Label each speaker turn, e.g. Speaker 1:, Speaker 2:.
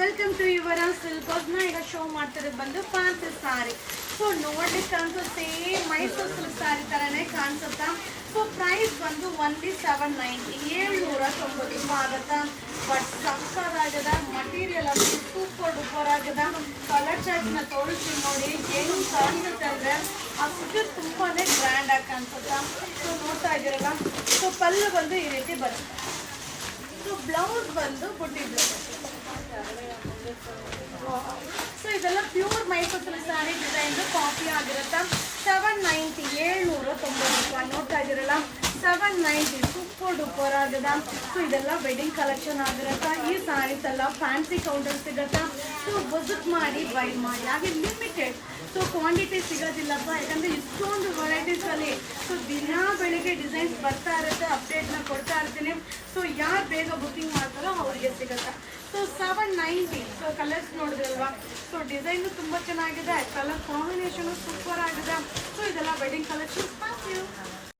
Speaker 1: Welcome to ಯುವರ ಸಿಲ್ಕ್ನ ಈಗ show ಮಾಡ್ತಿರೋದು ಬಂದು ಫ್ಯಾನ್ಸಿ ಸಾರಿ. ಸೊ ನೋಡ್ಲಿಕ್ಕೆ ಅಂತೂ ಸೇಮ್ ಮೈಸೂರು ಸಿಲ್ಕ್ ಸಾರಿ ಥರನೇ ಕಾಣಿಸುತ್ತಾ. ಸೊ ಪ್ರೈಸ್ ಬಂದು ಓನ್ಲಿ 790 790 ರೂಪಾಯಿ ಆಗುತ್ತಾ. ಬಟ್ ಸಕ್ಕತ್ತಾಗದ ಮಟೀರಿಯಲ್ ಅದು ಸೂಪರ್ ಡೂಪರ್ ಆಗದ. ಕಲರ್ ಚಾರ್ಟ್ನ ತೋರಿಸ್ತೀವಿ ನೋಡಿ ಏನು ಕಾಣಿಸುತ್ತೆ ಅಂದರೆ ಅಷ್ಟು ತುಂಬಾ ಗ್ರ್ಯಾಂಡ್ ಆಗಿ ಕಾಣಿಸುತ್ತಾ. ಸೊ ನೋಡ್ತಾ ಇದ್ದೀರಲ್ಲ. ಸೊ ಪಲ್ಲು ಬಂದು ಈ ರೀತಿ ಬರುತ್ತೆ. ಸೊ ಬ್ಲೌಸ್ ಬಂದು ಬುಟ್ಟಿ ಬ್ಲೌಸ್. ಸೊ ಇದೆಲ್ಲ pure Mysuru silk sari design copy ಆಗಿರುತ್ತೆ. 790 790 ರೂಪಾಯಿ ನೋಡ್ತಾ ಇದ್ದೀರಲ್ಲ. 790 ಸೂಪರ್ ಡೂಪರ್ ಆಗದ. ಸೊ ಇದೆಲ್ಲ ವೆಡ್ಡಿಂಗ್ ಕಲೆಕ್ಷನ್ ಆಗಿರುತ್ತೆ. ಈ ಸ್ಯಾರೀಸ್ ಎಲ್ಲ ಫ್ಯಾನ್ಸಿ ಕೌಂಟರ್ ಸಿಗುತ್ತಾ. ಸೊ ವಿಸಿಟ್ ಮಾಡಿ ಬೈ ಮಾಡಿ. ಹಾಗೆ ಲಿಮಿಟೆಡ್. ಸೊ ಕ್ವಾಂಟಿಟಿ ಸಿಗೋದಿಲ್ಲಪ್ಪ, ಯಾಕಂದರೆ ಇಷ್ಟೊಂದು ವೆರೈಟೀಸಲ್ಲಿ. ಸೊ ದಿನ ಬೆಳಿಗ್ಗೆ ಡಿಸೈನ್ಸ್ ಬರ್ತಾ ಇರುತ್ತೆ, ಅಪ್ಡೇಟ್ನ ಕೊಡ್ತಾ ಇರ್ತೀನಿ. ಸೊ ಯಾರು ಬೇಗ ಬುಕ್ಕಿಂಗ್ ಮಾಡ್ತಾರೋ ಅವರಿಗೆ ಸಿಗುತ್ತೆ. ಸೊ 790. ಸೊ ಕಲರ್ಸ್ ನೋಡಿದ್ರಲ್ವಾ. ಸೊ ಡಿಸೈನು ತುಂಬ ಚೆನ್ನಾಗಿದೆ, ಕಲರ್ ಕಾಂಬಿನೇಷನು ಸೂಪರ್ ಆಗಿದೆ. ಸೊ ಇದೆಲ್ಲ ವೆಡ್ಡಿಂಗ್ ಕಲೆಕ್ಷನ್ಸ್. Thank you.